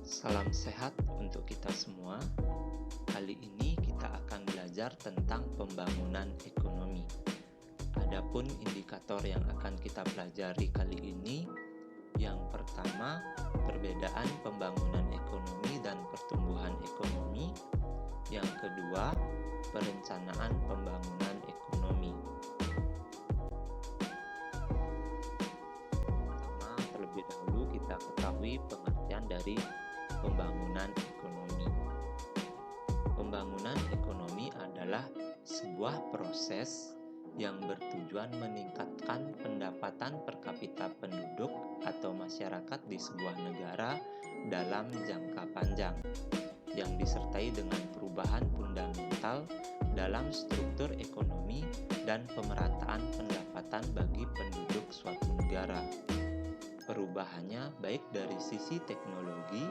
Salam sehat untuk kita semua. Kali ini kita akan belajar tentang pembangunan ekonomi. Adapun indikator yang akan kita pelajari kali ini, yang pertama, perbedaan pembangunan ekonomi dan pertumbuhan ekonomi. Yang kedua, perencanaan pembangunan ekonomi. Pertama, terlebih dahulu kita ketahui pengertian dari pembangunan ekonomi. Pembangunan ekonomi adalah sebuah proses yang bertujuan meningkatkan pendapatan per kapita penduduk atau masyarakat di sebuah negara dalam jangka panjang, yang disertai dengan perubahan fundamental dalam struktur ekonomi dan pemerataan pendapatan bagi penduduk suatu negara. Perubahannya baik dari sisi teknologi,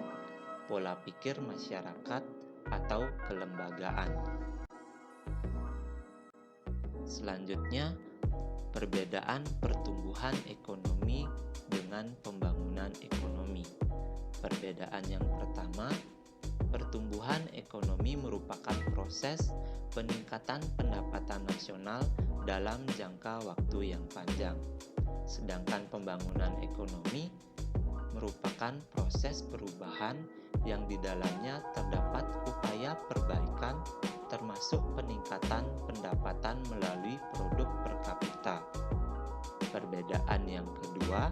pola pikir masyarakat, atau kelembagaan. Selanjutnya, perbedaan pertumbuhan ekonomi dengan pembangunan ekonomi. Perbedaan yang pertama, pertumbuhan ekonomi merupakan proses peningkatan pendapatan nasional dalam jangka waktu yang panjang. Sedangkan pembangunan ekonomi merupakan proses perubahan yang di dalamnya terdapat upaya perbaikan termasuk peningkatan pendapatan melalui produk per kapita. Perbedaan yang kedua,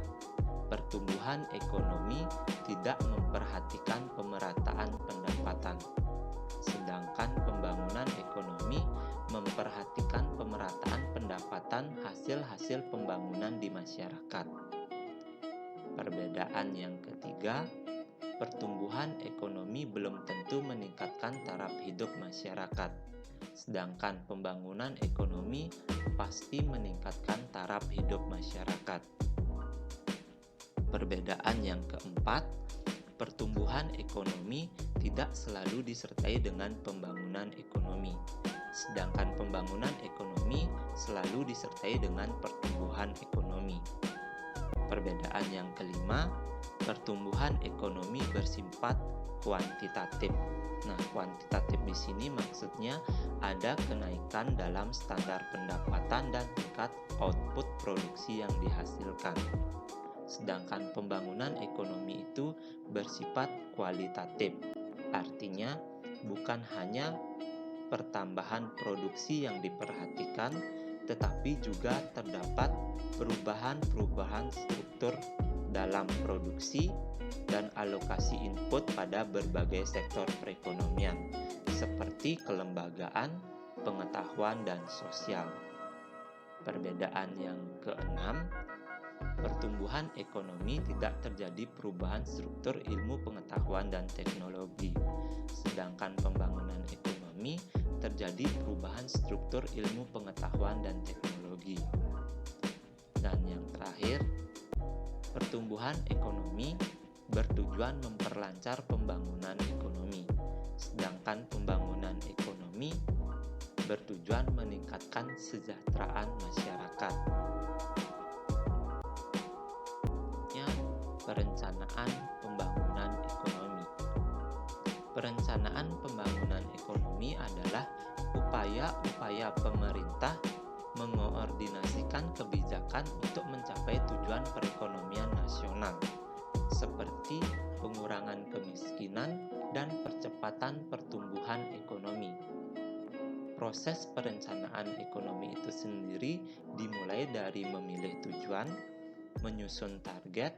pertumbuhan ekonomi tidak memperhatikan pemerataan pendapatan, sedangkan pembangunan ekonomi memperhatikan pemerataan pendapatan hasil-hasil pembangunan di masyarakat. Perbedaan yang ketiga, pertumbuhan ekonomi belum tentu meningkatkan taraf hidup masyarakat, sedangkan pembangunan ekonomi pasti meningkatkan taraf hidup masyarakat. Perbedaan yang keempat, pertumbuhan ekonomi tidak selalu disertai dengan pembangunan ekonomi, sedangkan pembangunan ekonomi selalu disertai dengan pertumbuhan ekonomi. Perbedaan yang kelima, pertumbuhan ekonomi bersifat kuantitatif. Nah, kuantitatif di sini maksudnya ada kenaikan dalam standar pendapatan dan tingkat output produksi yang dihasilkan. Sedangkan pembangunan ekonomi itu bersifat kualitatif. Artinya, bukan hanya pertambahan produksi yang diperhatikan, tetapi juga terdapat perubahan-perubahan struktur dalam produksi dan alokasi input pada berbagai sektor perekonomian, seperti kelembagaan, pengetahuan, dan sosial. Perbedaan yang keenam, pertumbuhan ekonomi tidak terjadi perubahan struktur ilmu pengetahuan dan teknologi, sedangkan pembangunan ekonomi terjadi perubahan struktur ilmu pengetahuan dan teknologi. Dan yang terakhir, pertumbuhan ekonomi bertujuan memperlancar pembangunan ekonomi, sedangkan pembangunan ekonomi bertujuan meningkatkan kesejahteraan masyarakat. Perencanaan pembangunan ekonomi. Perencanaan pembangunan ekonomi adalah upaya-upaya pemerintah mengoordinasikan kebijakan untuk mencapai tujuan perekonomian nasional, seperti pengurangan kemiskinan dan percepatan pertumbuhan ekonomi. Proses perencanaan ekonomi itu sendiri dimulai dari memilih tujuan, menyusun target,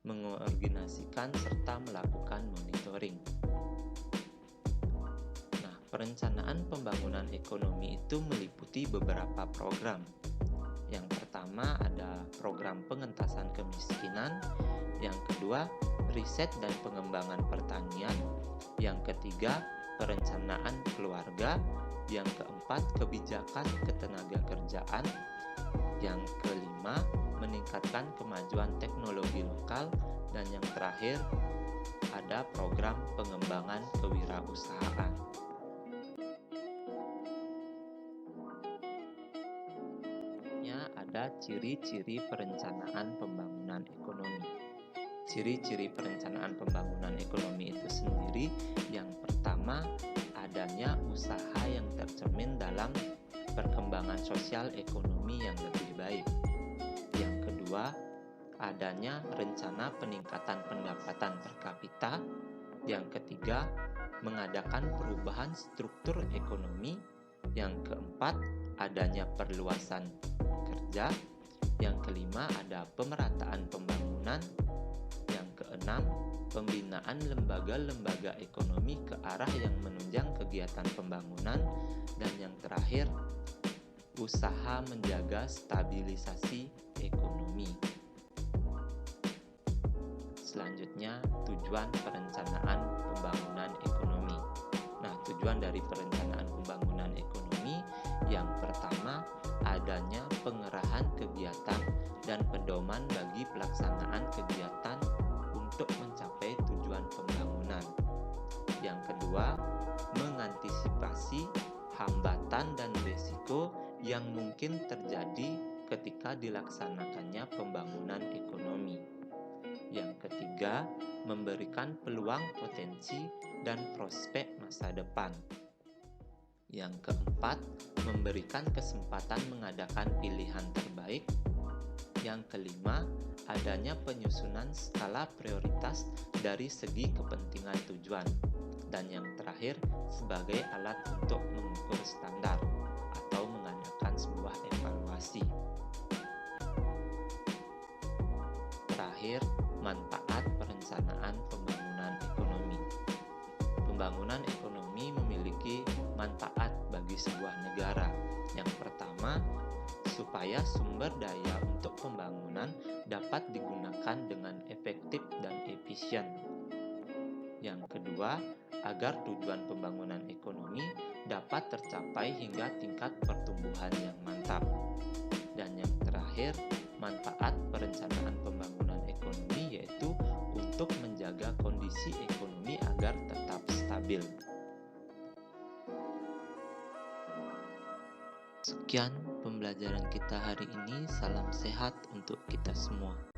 mengoordinasikan serta melakukan monitoring. Nah, perencanaan pembangunan ekonomi itu meliputi beberapa program. Yang pertama ada program pengentasan kemiskinan, yang kedua riset dan pengembangan pertanian, yang ketiga perencanaan keluarga, yang keempat kebijakan ketenagakerjaan, yang kelima meningkatkan kemajuan teknologi lokal, dan yang terakhir ada program pengembangan kewirausahaan. Ada ciri-ciri perencanaan pembangunan ekonomi. Ciri-ciri perencanaan pembangunan ekonomi itu sendiri, yang pertama, adanya usaha yang tercermin dalam perkembangan sosial ekonomi yang lebih baik. Yang kedua, adanya rencana peningkatan pendapatan per kapita. Yang ketiga, mengadakan perubahan struktur ekonomi. Yang keempat, adanya perluasan kerja. Yang kelima, ada pemerataan pembangunan. Yang keenam, pembinaan lembaga-lembaga ekonomi ke arah yang menunjang kegiatan pembangunan. Dan yang terakhir, usaha menjaga stabilisasi ekonomi. Selanjutnya, tujuan perencanaan pembangunan ekonomi. Nah, tujuan dari perencanaan pembangunan ekonomi yang pertama, adanya pengerahan kegiatan dan pedoman bagi pelaksanaan kegiatan untuk mencapai tujuan pembangunan. Yang kedua, mengantisipasi hambatan dan risiko yang mungkin terjadi ketika dilaksanakannya pembangunan ekonomi. Yang ketiga, memberikan peluang potensi dan prospek masa depan. Yang keempat, memberikan kesempatan mengadakan pilihan terbaik. Yang kelima, adanya penyusunan skala prioritas dari segi kepentingan tujuan. Dan yang terakhir, sebagai alat untuk mengukur standar atau mengadakan sebuah evaluasi. Terakhir, manfaat perencanaan pembangunan ekonomi. Pembangunan ekonomi memiliki manfaat bagi sebuah negara. Yang pertama, supaya sumber daya untuk pembangunan dapat digunakan dengan efektif dan efisien. Yang kedua, agar tujuan pembangunan ekonomi dapat tercapai hingga tingkat pertumbuhan yang mantap. Dan yang terakhir, manfaat perencanaan pembangunan ekonomi yaitu untuk menjaga kondisi ekonomi agar tetap stabil. Sekian pembelajaran kita hari ini. Salam sehat untuk kita semua.